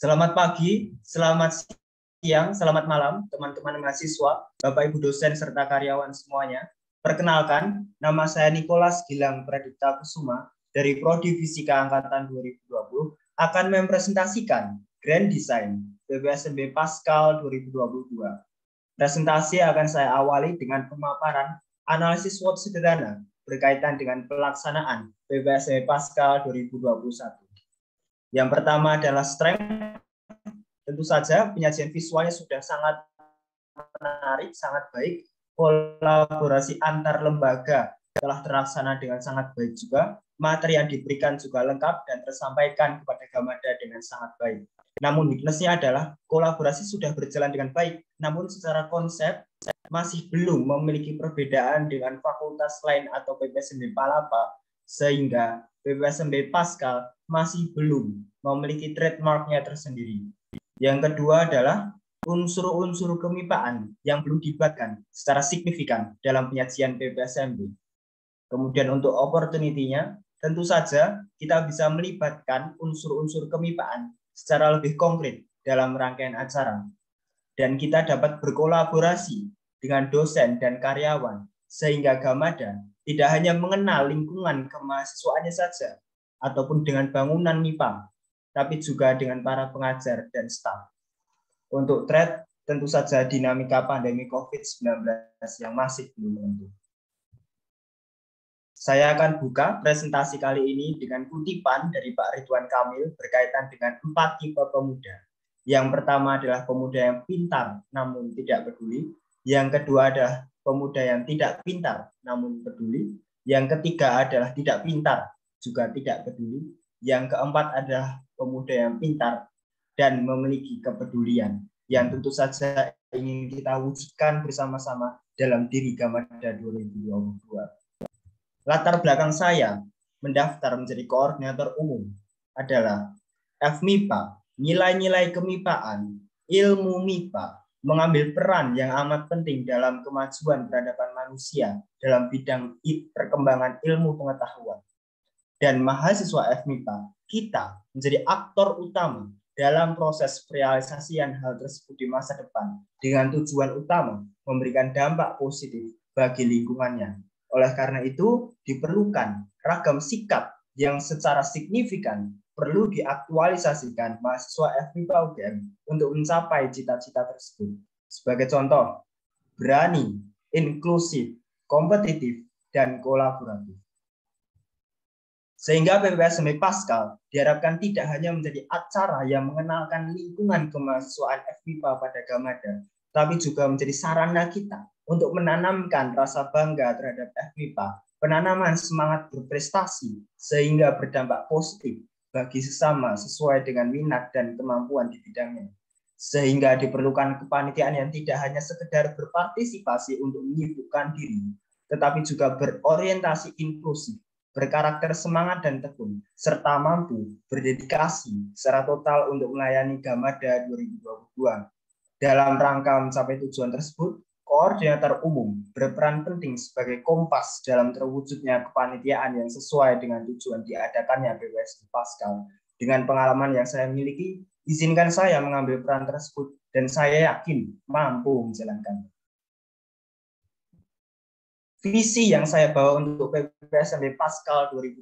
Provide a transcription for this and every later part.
Selamat pagi, selamat siang, selamat malam, teman-teman mahasiswa, Bapak Ibu dosen serta karyawan semuanya. Perkenalkan, nama saya Nicholas Gilang Pradipta Kusuma dari Prodi Fisika Angkatan 2020 akan mempresentasikan Grand Design PPSMB Pascal 2022. Presentasi akan saya awali dengan pemaparan analisis SWOT sederhana berkaitan dengan pelaksanaan PPSMB Pascal 2021. Yang pertama adalah strength. Tentu saja penyajian visualnya sudah sangat menarik, sangat baik. Kolaborasi antar lembaga telah terlaksana dengan sangat baik juga. Materi yang diberikan juga lengkap dan tersampaikan kepada Gamada dengan sangat baik. Namun weakness-nya adalah kolaborasi sudah berjalan dengan baik, namun secara konsep masih belum memiliki perbedaan dengan fakultas lain atau PPSMB Palapa, sehingga PPSMB Pascal masih belum memiliki trademark-nya tersendiri. Yang kedua adalah unsur-unsur kemipaan yang belum dilibatkan secara signifikan dalam penyajian PPSMB. Kemudian untuk opportunity-nya, tentu saja kita bisa melibatkan unsur-unsur kemipaan secara lebih konkret dalam rangkaian acara. Dan kita dapat berkolaborasi dengan dosen dan karyawan, sehingga Gamada tidak hanya mengenal lingkungan kemahasiswaannya saja, ataupun dengan bangunan MIPA, tapi juga dengan para pengajar dan staf. Untuk threat, tentu saja dinamika pandemi COVID-19 yang masih belum menentu. Saya akan buka presentasi kali ini dengan kutipan dari Pak Ridwan Kamil berkaitan dengan 4 tipe pemuda. Yang pertama adalah pemuda yang pintar namun tidak peduli. Yang kedua adalah pemuda yang tidak pintar namun peduli. Yang ketiga adalah tidak pintar juga tidak peduli. Yang keempat adalah pemuda yang pintar dan memiliki kepedulian, yang tentu saja ingin kita wujudkan bersama-sama dalam diri Gamada 2022. Latar belakang saya mendaftar menjadi koordinator umum adalah FMIPA, nilai-nilai kemipaan, ilmu MIPA, mengambil peran yang amat penting dalam kemajuan peradaban manusia dalam bidang perkembangan ilmu pengetahuan. Dan mahasiswa FMIPA, kita menjadi aktor utama dalam proses realisasian hal tersebut di masa depan dengan tujuan utama memberikan dampak positif bagi lingkungannya. Oleh karena itu, diperlukan ragam sikap yang secara signifikan perlu diaktualisasikan mahasiswa FMIPA UGM untuk mencapai cita-cita tersebut. Sebagai contoh, berani, inklusif, kompetitif, dan kolaboratif. Sehingga PPSMB Pascal diharapkan tidak hanya menjadi acara yang mengenalkan lingkungan kemahasiswaan FMIPA pada Gamada, tapi juga menjadi sarana kita untuk menanamkan rasa bangga terhadap FMIPA, penanaman semangat berprestasi sehingga berdampak positif bagi sesama sesuai dengan minat dan kemampuan di bidangnya. Sehingga diperlukan kepanitiaan yang tidak hanya sekedar berpartisipasi untuk menyibukkan diri, tetapi juga berorientasi inklusif, berkarakter semangat dan tekun, serta mampu berdedikasi secara total untuk melayani Gamada 2022. Dalam rangka mencapai tujuan tersebut, koordinator umum berperan penting sebagai kompas dalam terwujudnya kepanitiaan yang sesuai dengan tujuan diadakannya PPSMB Pascal. Dengan pengalaman yang saya miliki, izinkan saya mengambil peran tersebut dan saya yakin mampu menjalankannya. Visi yang saya bawa untuk PPSMB Pascal 2022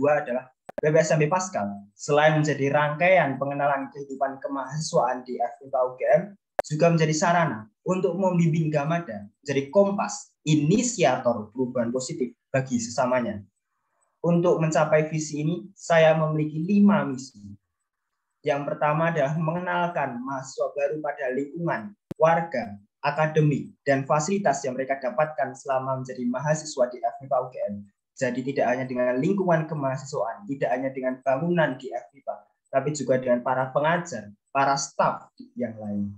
adalah PPSMB Pascal selain menjadi rangkaian pengenalan kehidupan kemahasiswaan di FMIPA UGM, juga menjadi sarana untuk membimbing Gamada menjadi kompas inisiator perubahan positif bagi sesamanya. Untuk mencapai visi ini, saya memiliki 5 misi. Yang pertama adalah mengenalkan mahasiswa baru pada lingkungan, warga, akademik, dan fasilitas yang mereka dapatkan selama menjadi mahasiswa di FMIPA UGM. Jadi tidak hanya dengan lingkungan kemahasiswaan, tidak hanya dengan bangunan di FMIPA, tapi juga dengan para pengajar, para staf yang lain.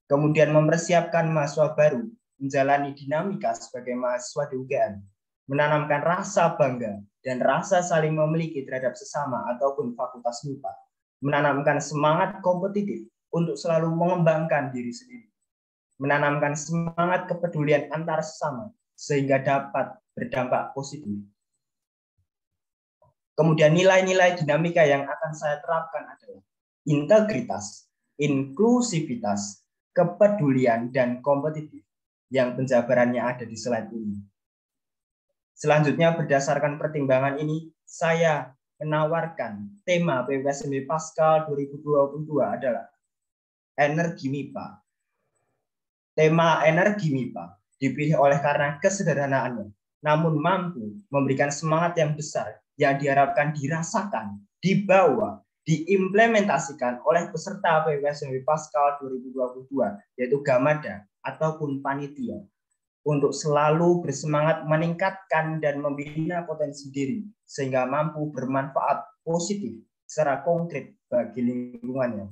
Kemudian mempersiapkan mahasiswa baru menjalani dinamika sebagai mahasiswa di UGM, menanamkan rasa bangga dan rasa saling memiliki terhadap sesama ataupun fakultas MIPA, menanamkan semangat kompetitif untuk selalu mengembangkan diri sendiri, menanamkan semangat kepedulian antar sesama sehingga dapat berdampak positif. Kemudian nilai-nilai dinamika yang akan saya terapkan adalah integritas, inklusivitas, kepedulian, dan kompetitif yang penjabarannya ada di slide ini. Selanjutnya, berdasarkan pertimbangan ini, saya menawarkan tema PPSMB Paskal 2022 adalah energi MIPA. Tema energi MIPA dipilih oleh karena kesederhanaannya, namun mampu memberikan semangat yang besar yang diharapkan dirasakan, dibawa, diimplementasikan oleh peserta PPSMB Paskal 2022, yaitu Gamada ataupun panitia, untuk selalu bersemangat meningkatkan dan membina potensi diri sehingga mampu bermanfaat positif secara konkret bagi lingkungannya.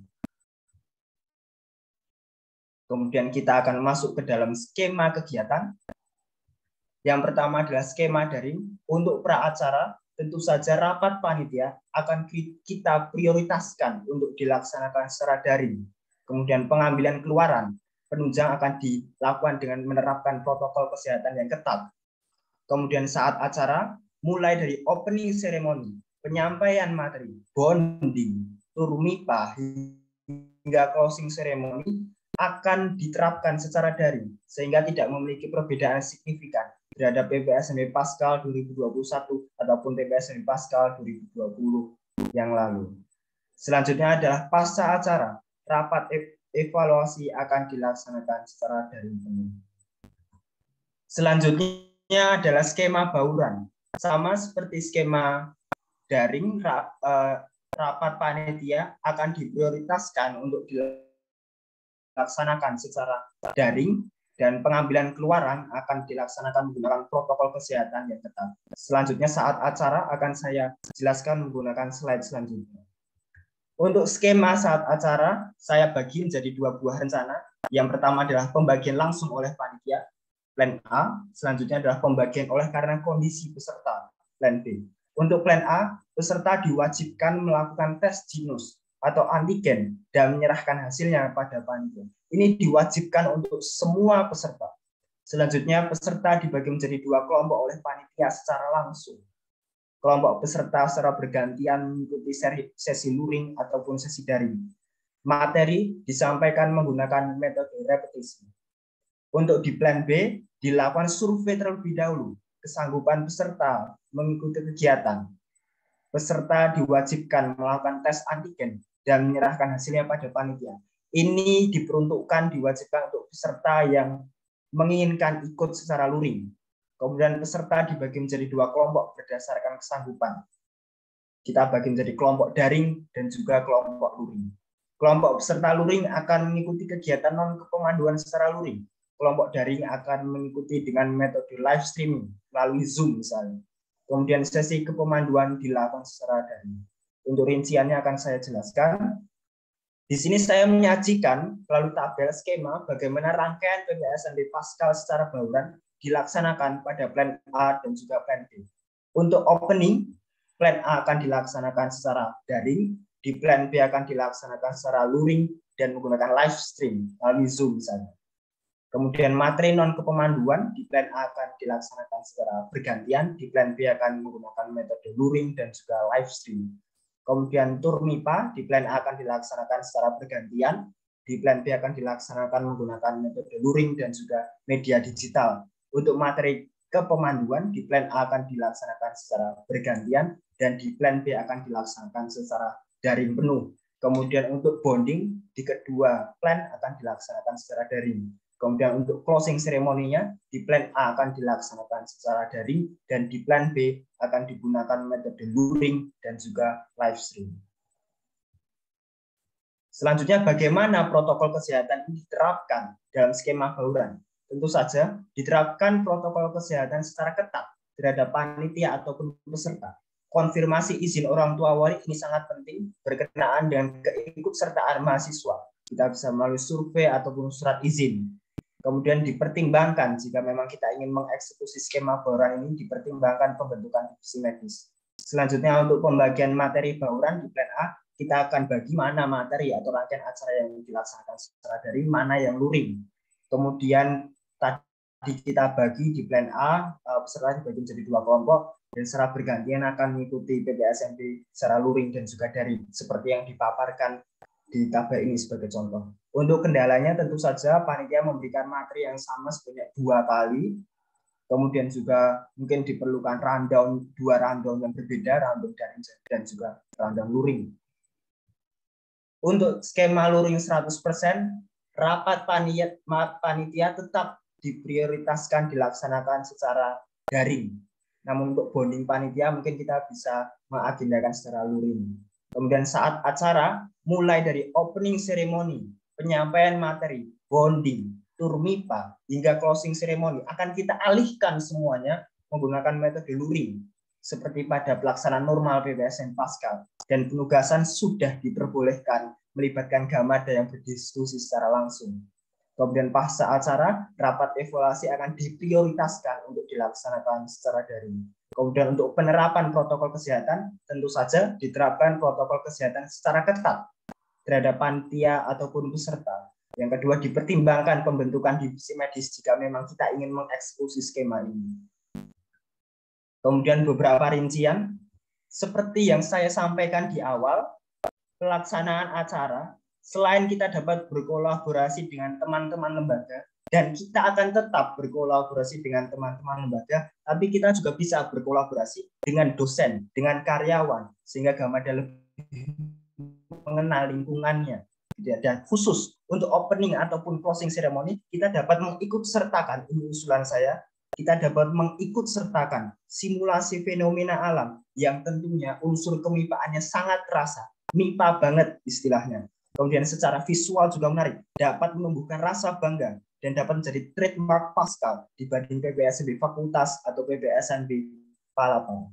Kemudian kita akan masuk ke dalam skema kegiatan. Yang pertama adalah skema daring. Untuk pra-acara, tentu saja rapat panitia akan kita prioritaskan untuk dilaksanakan secara daring. Kemudian pengambilan keluaran penunjang akan dilakukan dengan menerapkan protokol kesehatan yang ketat. Kemudian saat acara, mulai dari opening ceremony, penyampaian materi, bonding, tur MIPA, hingga closing ceremony akan diterapkan secara daring, sehingga tidak memiliki perbedaan signifikan terhadap PPSMB Paskal 2021 ataupun PPSMB Paskal 2020 yang lalu. Selanjutnya adalah pasca acara, rapat evaluasi akan dilaksanakan secara daring penuh. Selanjutnya adalah skema bauran. Sama seperti skema daring, rapat panitia akan diprioritaskan untuk dilaksanakan secara daring dan pengambilan keluaran akan dilaksanakan menggunakan protokol kesehatan yang ketat. Selanjutnya saat acara akan saya jelaskan menggunakan slide selanjutnya. Untuk skema saat acara, saya bagi menjadi 2 buah rencana. Yang pertama adalah pembagian langsung oleh panitia, plan A. Selanjutnya adalah pembagian oleh karena kondisi peserta, plan B. Untuk plan A, peserta diwajibkan melakukan tes genus atau antigen dan menyerahkan hasilnya pada panitia. Ini diwajibkan untuk semua peserta. Selanjutnya, peserta dibagi menjadi 2 kelompok oleh panitia secara langsung. Kelompok peserta secara bergantian mengikuti sesi luring ataupun sesi daring. Materi disampaikan menggunakan metode repetisi. Untuk di plan B, dilakukan survei terlebih dahulu kesanggupan peserta mengikuti kegiatan. Peserta diwajibkan melakukan tes antigen dan menyerahkan hasilnya pada panitia. Ini diperuntukkan diwajibkan untuk peserta yang menginginkan ikut secara luring. Kemudian peserta dibagi menjadi 2 kelompok berdasarkan kesanggupan. Kita bagi menjadi kelompok daring dan juga kelompok luring. Kelompok peserta luring akan mengikuti kegiatan non-kepemanduan secara luring. Kelompok daring akan mengikuti dengan metode live streaming melalui Zoom misalnya. Kemudian sesi kepemanduan dilakukan secara daring. Untuk rinciannya akan saya jelaskan. Di sini saya menyajikan melalui tabel skema bagaimana rangkaian PPSMB Paskal secara bauran dilaksanakan pada plan A dan juga plan B. Untuk opening, plan A akan dilaksanakan secara daring, di plan B akan dilaksanakan secara luring dan menggunakan live stream melalui Zoom misalnya. Kemudian materi non kepemanduan di plan A akan dilaksanakan secara bergantian, di plan B akan menggunakan metode luring dan juga live stream. Kemudian tur MIPA di plan A akan dilaksanakan secara bergantian, di plan B akan dilaksanakan menggunakan metode luring dan juga media digital. Untuk materi kepemanduan di plan A akan dilaksanakan secara bergantian dan di plan B akan dilaksanakan secara daring penuh. Kemudian untuk bonding di kedua plan akan dilaksanakan secara daring. Kemudian untuk closing ceremony-nya di plan A akan dilaksanakan secara daring dan di plan B akan digunakan metode luring dan juga live stream. Selanjutnya bagaimana protokol kesehatan ini diterapkan dalam skema bauran? Tentu saja diterapkan protokol kesehatan secara ketat terhadap panitia ataupun peserta. Konfirmasi izin orang tua waris ini sangat penting berkenaan dengan keikutsertaan mahasiswa. Kita bisa melalui survei ataupun surat izin. Kemudian dipertimbangkan jika memang kita ingin mengeksekusi skema bauran ini, dipertimbangkan pembentukan divisi medis. Selanjutnya untuk pembagian materi bauran di plan A, kita akan bagi mana materi atau rangkaian acara yang dilaksanakan secara daring, mana yang luring. Kemudian tadi kita bagi di plan A, peserta dibagi menjadi 2 kelompok dan secara bergantian akan mengikuti PPSMB secara luring dan juga daring seperti yang dipaparkan di tabel ini sebagai contoh. Untuk kendalanya tentu saja panitia memberikan materi yang sama sebanyak 2 kali. Kemudian juga mungkin diperlukan rundown, 2 rundown yang berbeda, rundown daring dan juga rundown luring. Untuk skema luring 100%, rapat panitia tetap diprioritaskan dilaksanakan secara daring. Namun untuk bonding panitia mungkin kita bisa mengagendakan secara luring. Kemudian saat acara, mulai dari opening ceremony, penyampaian materi, bonding, tur MIPA, hingga closing ceremony akan kita alihkan semuanya menggunakan metode luring seperti pada pelaksanaan normal PPSN Pasca, dan penugasan sudah diperbolehkan melibatkan Gamada yang berdiskusi secara langsung. Kemudian pasca acara, rapat evaluasi akan diprioritaskan untuk dilaksanakan secara daring. Kemudian untuk penerapan protokol kesehatan, tentu saja diterapkan protokol kesehatan secara ketat terhadap panitia ataupun peserta. Yang kedua, dipertimbangkan pembentukan divisi medis jika memang kita ingin mengeksekusi skema ini. Kemudian beberapa rincian, seperti yang saya sampaikan di awal, pelaksanaan acara, selain kita dapat berkolaborasi dengan teman-teman lembaga, dan kita akan tetap berkolaborasi dengan teman-teman lembaga, tapi kita juga bisa berkolaborasi dengan dosen, dengan karyawan, sehingga Gamada lebih mengenal lingkungannya. Dan khusus untuk opening ataupun closing ceremony, kita dapat mengikut sertakan, ini usulan saya, kita dapat mengikut sertakan simulasi fenomena alam yang tentunya unsur kemipaannya sangat terasa, MIPA banget istilahnya. Kemudian secara visual juga menarik, dapat menumbuhkan rasa bangga dan dapat menjadi trademark Pasca dibanding PPSMB fakultas atau PPSMB Palapa.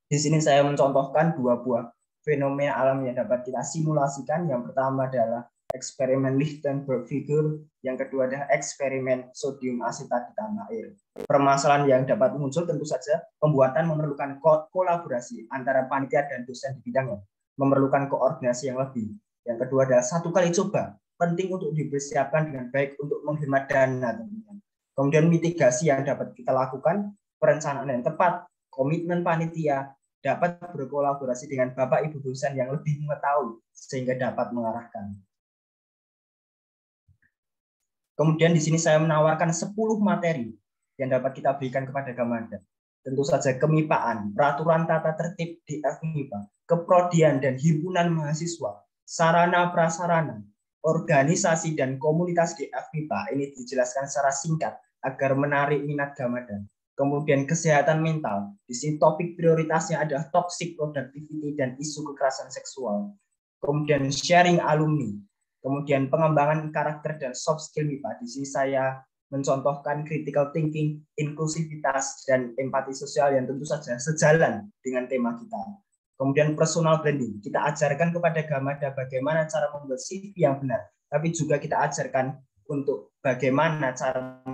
Di sini saya mencontohkan 2 buah fenomena alam yang dapat kita simulasikan. Yang pertama adalah eksperimen Lichtenberg figure, yang kedua adalah eksperimen sodium asetat di tanah air. Permasalahan yang dapat muncul tentu saja pembuatan memerlukan kolaborasi antara panitia dan dosen di bidangnya, memerlukan koordinasi yang lebih. Yang kedua adalah 1 kali coba, penting untuk dipersiapkan dengan baik untuk menghemat dana tentunya. Kemudian mitigasi yang dapat kita lakukan, perencanaan yang tepat, komitmen panitia, dapat berkolaborasi dengan Bapak Ibu dosen yang lebih mengetahui sehingga dapat mengarahkan. Kemudian di sini saya menawarkan 10 materi yang dapat kita berikan kepada Gamada. Tentu saja kemipaan, peraturan tata tertib di FMIPA, keprodian dan himpunan mahasiswa, sarana prasarana, organisasi dan komunitas di FMIPA. Ini dijelaskan secara singkat agar menarik minat Gamada. Kemudian kesehatan mental. Di sini topik prioritasnya adalah toxic productivity dan isu kekerasan seksual. Kemudian sharing alumni. Kemudian pengembangan karakter dan soft skill MIPA. Di sini saya mencontohkan critical thinking, inklusivitas, dan empati sosial yang tentu saja sejalan dengan tema kita. Kemudian personal branding. Kita ajarkan kepada Gamada bagaimana cara membuat CV yang benar, tapi juga kita ajarkan untuk bagaimana cara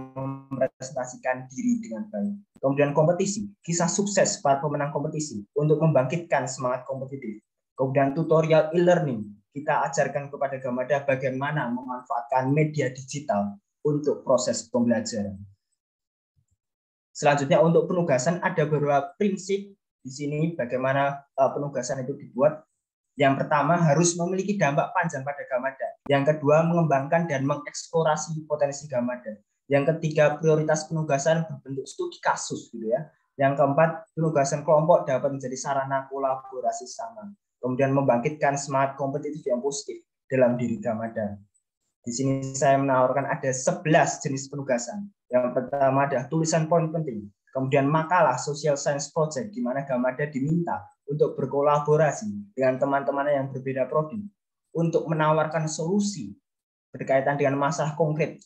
merepresentasikan diri dengan baik. Kemudian kompetisi, kisah sukses para pemenang kompetisi untuk membangkitkan semangat kompetitif. Kemudian tutorial e-learning, kita ajarkan kepada Gamada bagaimana memanfaatkan media digital untuk proses pembelajaran. Selanjutnya untuk penugasan ada beberapa prinsip di sini bagaimana penugasan itu dibuat. Yang pertama harus memiliki dampak panjang pada Gamada. Yang kedua mengembangkan dan mengeksplorasi potensi Gamada. Yang ketiga prioritas penugasan berbentuk studi kasus gitu ya. Yang keempat penugasan kelompok dapat menjadi sarana kolaborasi sama. Kemudian membangkitkan semangat kompetitif yang positif dalam diri Gamada. Di sini saya menawarkan ada 11 jenis penugasan. Yang pertama adalah tulisan poin penting. Kemudian makalah social science project di mana Gamada diminta untuk berkolaborasi dengan teman-teman yang berbeda prodi untuk menawarkan solusi berkaitan dengan masalah konkret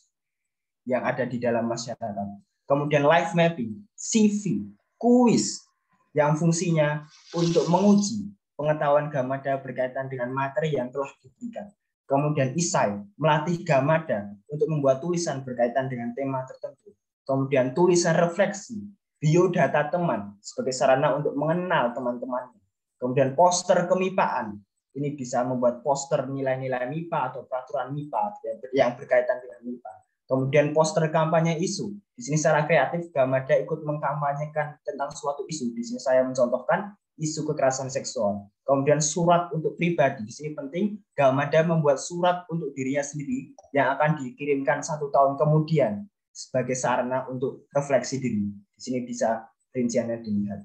yang ada di dalam masyarakat. Kemudian life mapping, CV, kuis yang fungsinya untuk menguji pengetahuan Gamada berkaitan dengan materi yang telah diberikan. Kemudian isai, melatih Gamada untuk membuat tulisan berkaitan dengan tema tertentu. Kemudian tulisan refleksi, biodata teman sebagai sarana untuk mengenal teman-temannya. Kemudian poster kemipaan, ini bisa membuat poster nilai-nilai MIPA atau peraturan MIPA yang berkaitan dengan MIPA. Kemudian poster kampanye isu. Di sini secara kreatif Gamada ikut mengkampanyekan tentang suatu isu. Di sini saya mencontohkan isu kekerasan seksual. Kemudian surat untuk pribadi. Di sini penting Gamada membuat surat untuk dirinya sendiri yang akan dikirimkan 1 tahun kemudian sebagai sarana untuk refleksi diri. Di sini bisa rinciannya dilihat.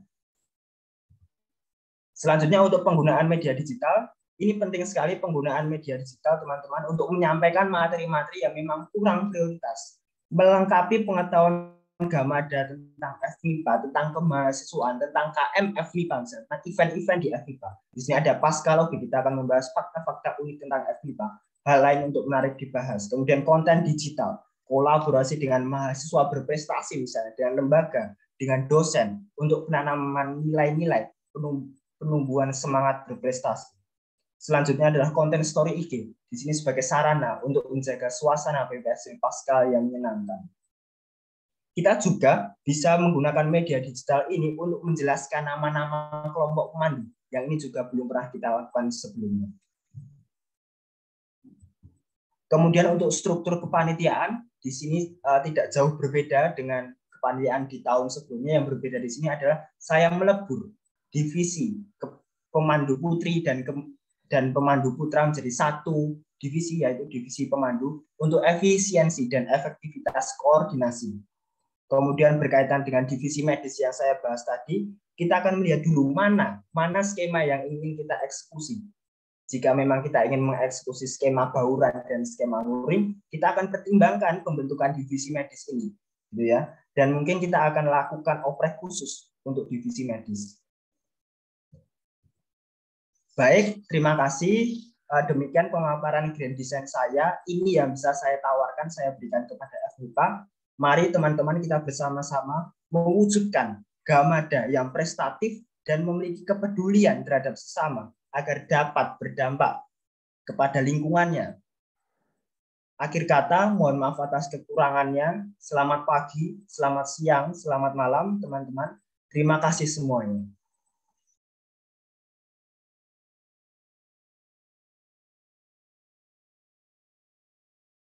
Selanjutnya untuk penggunaan media digital. Ini penting sekali penggunaan media digital, teman-teman, untuk menyampaikan materi-materi yang memang kurang prioritas. Melengkapi pengetahuan Gamada tentang FMIPA, tentang kemahasiswaan, tentang KM FMIPA, tentang event-event di FMIPA. Di sini ada Pascalogi, kita akan membahas fakta-fakta unik tentang FMIPA. Hal lain untuk menarik dibahas. Kemudian konten digital, kolaborasi dengan mahasiswa berprestasi misalnya, dengan lembaga, dengan dosen, untuk penanaman nilai-nilai, penumbuhan semangat berprestasi. Selanjutnya adalah konten story IG. Di sini sebagai sarana untuk menjaga suasana PPSM Pascal yang menyenangkan. Kita juga bisa menggunakan media digital ini untuk menjelaskan nama-nama kelompok pemandu, yang ini juga belum pernah kita lakukan sebelumnya. Kemudian untuk struktur kepanitiaan, di sini tidak jauh berbeda dengan kepanitiaan di tahun sebelumnya. Yang berbeda di sini adalah saya melebur divisi pemandu putri dan pemandu putra menjadi satu divisi, yaitu divisi pemandu, untuk efisiensi dan efektivitas koordinasi. Kemudian berkaitan dengan divisi medis yang saya bahas tadi, kita akan melihat dulu mana skema yang ingin kita eksekusi. Jika memang kita ingin mengeksekusi skema bauran dan skema luring, kita akan pertimbangkan pembentukan divisi medis ini, gitu ya. Dan mungkin kita akan lakukan oprek khusus untuk divisi medis. Baik, terima kasih. Demikian pemaparan grand design saya. Ini yang bisa saya tawarkan, saya berikan kepada FMIPA. Mari teman-teman kita bersama-sama mewujudkan Gamada yang prestatif dan memiliki kepedulian terhadap sesama agar dapat berdampak kepada lingkungannya. Akhir kata, mohon maaf atas kekurangannya. Selamat pagi, selamat siang, selamat malam teman-teman. Terima kasih semuanya.